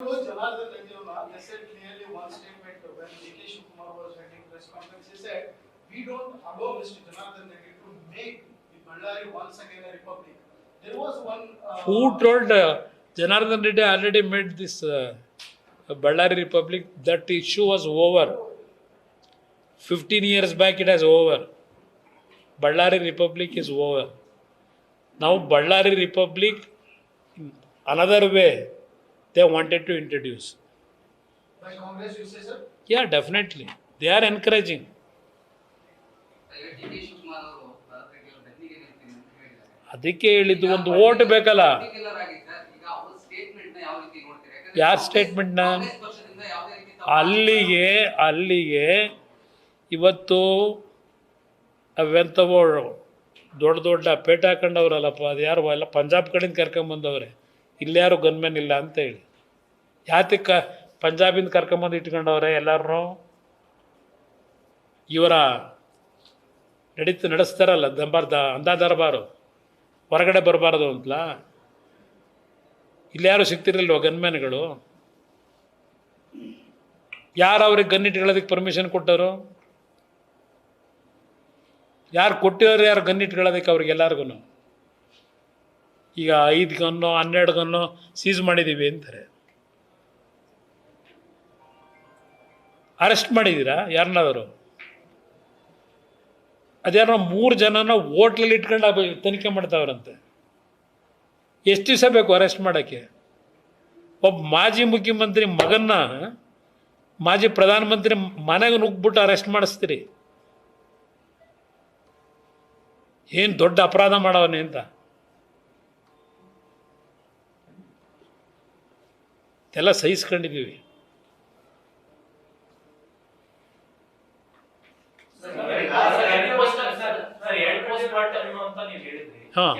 Janardhan Reddy they said clearly one statement when D.K. Shivakumar was having press conference. He said, "We don't allow Mr. Janardhan Reddy to make the Ballari once again a republic." There was one. Who told Janardhan Reddy already made this Ballari Republic? That issue was over. 15 years back it has over. Ballari Republic is over. Now Ballari Republic, another way, they wanted to introduce. By Congress, you say, sir? Yeah, definitely. They are encouraging. ಅದಕ್ಕೆ ಹೇಳಿದ್ದು ಒಂದು vote ಬೇಕಲ್ಲ. ಯಾರ ಸ್ಟೇಟ್ಮೆಂಟ್ನ? ಅಲ್ಲಿಗೆ ಇವತ್ತು ಅವೆಂಥವು ದೊಡ್ಡ ಪೇಟ ಹಾಕೊಂಡವ್ರಲ್ಲಪ್ಪ, ಅದು ಯಾರು ಎಲ್ಲ ಪಂಜಾಬ್ ಕಡೆಯಿಂದ ಕರ್ಕೊಂಬಂದವ್ರೆ, ಇಲ್ಲಿ ಯಾರು ಗನ್ಮೆನ್ ಇಲ್ಲ ಅಂತೇಳಿ. ಯಾತಕ್ಕೆ ಪಂಜಾಬಿಂದ ಕರ್ಕೊಂಬಂದು ಇಟ್ಕೊಂಡವ್ರೆ ಎಲ್ಲರೂ? ಇವರ ನಡೆಸ್ತಾರಲ್ಲ ಅಂದಾ ದರ್ಬಾರು, ಹೊರಗಡೆ ಬರಬಾರ್ದು ಅಂತಲ. ಇಲ್ಲಿ ಯಾರು ಸಿಗ್ತಿರಲ್ವ ಗನ್ಮ್ಯಾನ್ಗಳು? ಯಾರು ಅವ್ರಿಗೆ ಗನ್ ಇಟ್ಕೊಳ್ಳೋದಕ್ಕೆ ಪರ್ಮಿಷನ್ ಕೊಟ್ಟರು? ಯಾರು ಕೊಟ್ಟಿರೋರು? ಯಾರು ಗನ್ ಇಟ್ಕೊಳ್ಳೋದಕ್ಕೆ ಅವ್ರಿಗೆಲ್ಲರಿಗೂ? ಈಗ 5 ಗನ್ನು 12 ಗನ್ನು ಸೀಸ್ ಮಾಡಿದ್ದೀವಿ ಅಂತಾರೆ. ಅರೆಸ್ಟ್ ಮಾಡಿದ್ದೀರಾ ಯಾರನ್ನಾದರೂ? ಅದ್ಯಾರೋ 3 ಜನನ ಹೋಟ್ಲಲ್ಲಿ ಇಟ್ಕೊಂಡು ತನಿಖೆ ಮಾಡ್ತಾವ್ರಂತೆ. ಎಷ್ಟು ದಿವಸ ಬೇಕು ಅರೆಸ್ಟ್ ಮಾಡೋಕ್ಕೆ? ಒಬ್ಬ ಮಾಜಿ ಮುಖ್ಯಮಂತ್ರಿ ಮಗನ್ನ ಮಾಜಿ ಪ್ರಧಾನಮಂತ್ರಿ ಮನೆಗೆ ನುಗ್ಬಿಟ್ಟು ಅರೆಸ್ಟ್ ಮಾಡಿಸ್ತೀರಿ? ಏನು ದೊಡ್ಡ ಅಪರಾಧ ಮಾಡವನೇ ಅಂತ? ಎಲ್ಲ ಸಹಿಸ್ಕೊಂಡಿದ್ದೀವಿ. ಹಾಂ,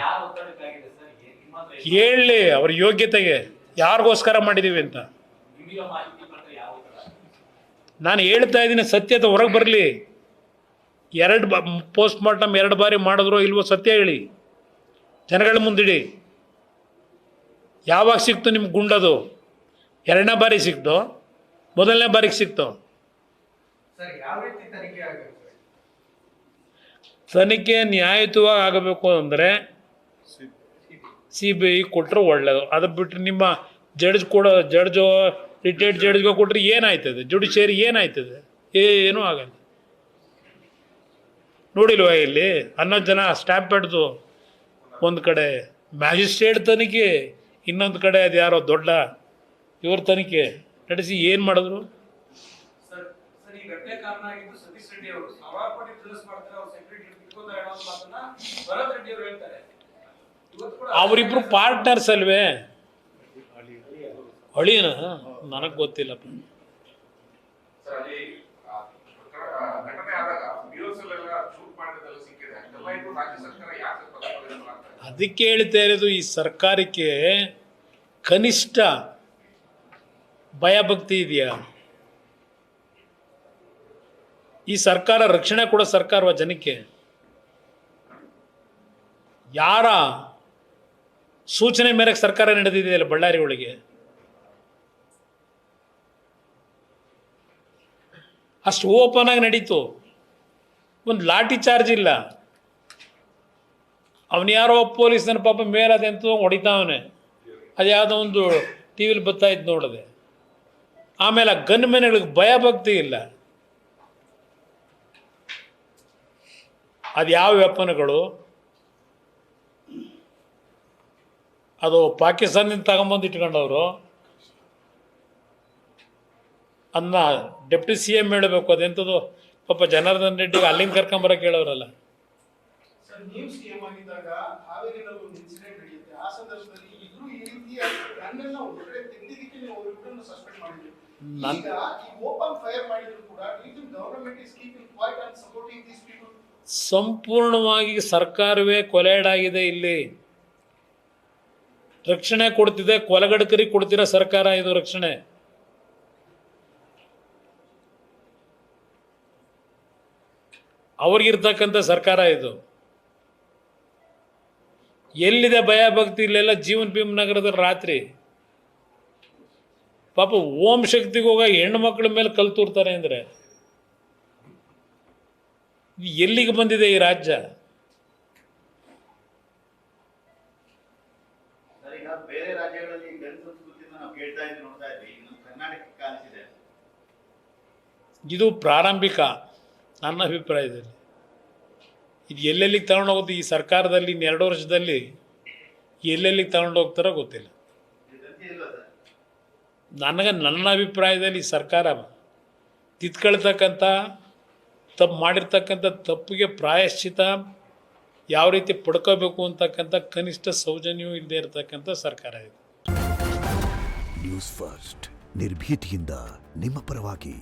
ಹೇಳಿ ಅವ್ರ ಯೋಗ್ಯತೆಗೆ ಯಾರಿಗೋಸ್ಕರ ಮಾಡಿದ್ದೀವಿ ಅಂತ. ನಾನು ಹೇಳ್ತಾ ಇದ್ದೀನಿ, ಸತ್ಯತೆ ಹೊರಗೆ ಬರಲಿ. 2 ಪೋಸ್ಟ್ ಮಾರ್ಟಮ್ 2 ಬಾರಿ ಮಾಡಿದ್ರು ಇಲ್ವೋ ಸತ್ಯ ಹೇಳಿ, ಜನಗಳ ಮುಂದಿಡಿ. ಯಾವಾಗ ಸಿಕ್ತು ನಿಮ್ಗೆ ಗುಂಡದು? 2ನೇ ಬಾರಿ ಸಿಕ್ತು? ಮೊದಲನೇ ಬಾರಿಗೆ ಸಿಕ್ತು? ತನಿಖೆ ನ್ಯಾಯಯುತವಾಗಿ ಆಗಬೇಕು ಅಂದರೆ CBI ಕೊಟ್ಟರು ಒಳ್ಳೆಯದು. ಅದು ಬಿಟ್ಟರೆ ನಿಮ್ಮ ಜಡ್ಜು ರಿಟೈರ್ಡ್ ಜಡ್ಜ್ಗೆ ಕೊಟ್ಟರೆ ಏನಾಯ್ತದೆ? ಜುಡಿಷಿಯರಿ ಏನಾಯ್ತದೆ? ಏನೂ ಆಗಲ್ಲ. ನೋಡಿಲ್ವ ಇಲ್ಲಿ 11 ಜನ ಸ್ಟ್ಯಾಂಪ್ ಹಿಡ್ದು ಒಂದು ಕಡೆ ಮ್ಯಾಜಿಸ್ಟ್ರೇಟ್ ತನಿಖೆ, ಇನ್ನೊಂದು ಕಡೆ ಅದು ಯಾರೋ ದೊಡ್ಡ ಇವ್ರ ತನಿಖೆ ನಡೆಸಿ ಏನು ಮಾಡಿದ್ರು? ಅವರಿಬ್ರು ಪಾರ್ಟ್ನರ್ಸ್ ಅಲ್ವೇ? ಅಳಿಯನ ನನಗೆ ಗೊತ್ತಿಲ್ಲಪ್ಪ. ಅದಕ್ಕೆ ಹೇಳ್ತಾ ಇರೋದು, ಈ ಸರ್ಕಾರಕ್ಕೆ ಕನಿಷ್ಠ ಭಯಭಕ್ತಿ ಇದೆಯಾ? ಈ ಸರ್ಕಾರ ರಕ್ಷಣೆ ಕೊಡೋ ಸರ್ಕಾರವ ಜನಕ್ಕೆ? ಯಾರ ಸೂಚನೆ ಮೇರೆಗೆ ಸರ್ಕಾರ ನಡೆದಿದೆಯಲ್ಲ ಬಳ್ಳಾರಿ ಒಳಗೆ? ಅಷ್ಟು ಓಪನ್ ಆಗಿ ನಡೀತು. ಒಂದು ಲಾಠಿ ಚಾರ್ಜ್ ಇಲ್ಲ. ಅವನು ಯಾರೋ ಪೊಲೀಸ್ನ ಪಾಪ ಮೇಲದೆಂತೂ ಹೊಡಿತಾವನೆ. ಅದು ಯಾವುದೋ ಒಂದು ಟಿ ವಿಲಿ ಬರ್ತಾಯಿದ್ದು ನೋಡಿದೆ. ಆಮೇಲೆ ಆ ಗನ್ ಮೆನ್ಗಳಿಗೆ ಭಯಭಕ್ತಿ ಇಲ್ಲ. ಅದು ಯಾವ ವೆಪನ್ಗಳು? ಅದು ಪಾಕಿಸ್ತಾನದಿಂದ ತಗೊಂಬಂದು ಇಟ್ಕೊಂಡವರು. ಅದನ್ನ ಡೆಪ್ಟಿ CM ಹೇಳಬೇಕು. ಅದೆಂಥದ್ದು ಪಾಪ ಜನಾರ್ದನ್ ರೆಡ್ಡಿಗೆ ಅಲ್ಲಿಂದ ಕರ್ಕೊಂಬರಕ್ಕೆ ಹೇಳೋರಲ್ಲ. ಸಂಪೂರ್ಣವಾಗಿ ಸರ್ಕಾರವೇ ಕೊಲೈಡ್ ಆಗಿದೆ. ಇಲ್ಲಿ ರಕ್ಷಣೆ ಕೊಡ್ತಿದೆ, ಕೊಲಗಡಕರಿಗೆ ಕೊಡ್ತಿರೋ ಸರ್ಕಾರ ಇದು ರಕ್ಷಣೆ. ಅವ್ರಿಗಿರ್ತಕ್ಕಂಥ ಸರ್ಕಾರ ಇದು. ಎಲ್ಲಿದೆ ಭಯ ಭಕ್ತಿ? ಇಲ್ಲೆಲ್ಲ ಜೀವನ್ ಭೀಮ್ ನಗರದಲ್ಲಿ ರಾತ್ರಿ ಪಾಪ ಓಂ ಶಕ್ತಿಗೆ ಹೋಗ ಹೆಣ್ಣು ಮಕ್ಕಳ ಮೇಲೆ ಕಲ್ಲು ತೂರ್ತಾರೆ ಅಂದರೆ ಎಲ್ಲಿಗೆ ಬಂದಿದೆ ಈ ರಾಜ್ಯ? ಸರ್, ಈಗ ಬೇರೆ ರಾಜ್ಯಗಳಲ್ಲಿ ಗಂಡು ಸಂಸ್ಕೃತಿನ ನಾವು ಕೇಳ್ತಾ ಇದ್ದೀವಿ, ನೋಡ್ತಾ ಇದ್ವಿ. ನಮ್ಮ ಕರ್ನಾಟಕಕ್ಕೆ ಕಾಣಿಸಿದೆ. ಇದು ಪ್ರಾರಂಭಿಕ ನನ್ನ ಅಭಿಪ್ರಾಯದಲ್ಲಿ. ಇದು ಎಲ್ಲೆಲ್ಲಿಗೆ ತಗೊಂಡು ಹೋಗುತ್ತೆ ಈ ಸರ್ಕಾರದಲ್ಲಿ ಇನ್ನು 2 ವರ್ಷದಲ್ಲಿ ಎಲ್ಲೆಲ್ಲಿಗೆ ತಗೊಂಡು ಹೋಗ್ತಾರೋ ಗೊತ್ತಿಲ್ಲ. ಇದು ಗಂತಿ ಇಲ್ವಾ ಸರ್? ನನ್ನ ಅಭಿಪ್ರಾಯದಲ್ಲಿ ಈ ಸರ್ಕಾರ ತಿದ್ಕೊಳ್ತಕ್ಕಂಥ ಮಾಡಿರ್ತಕ್ಕಂಥ ತಪ್ಪಿಗೆ ಪ್ರಾಯಶ್ಚಿತ ಯಾವ ರೀತಿ ಪಡ್ಕೋಬೇಕು ಅಂತಕ್ಕಂಥ ಕನಿಷ್ಠ ಸೌಜನ್ಯವೂ ಇಲ್ಲದೆ ಇರತಕ್ಕಂಥ ಸರ್ಕಾರ ಇದು. ನ್ಯೂಸ್ ಫಸ್ಟ್ ನಿರ್ಭೀತಿಯಿಂದ ನಿಮ್ಮ ಪರವಾಗಿ.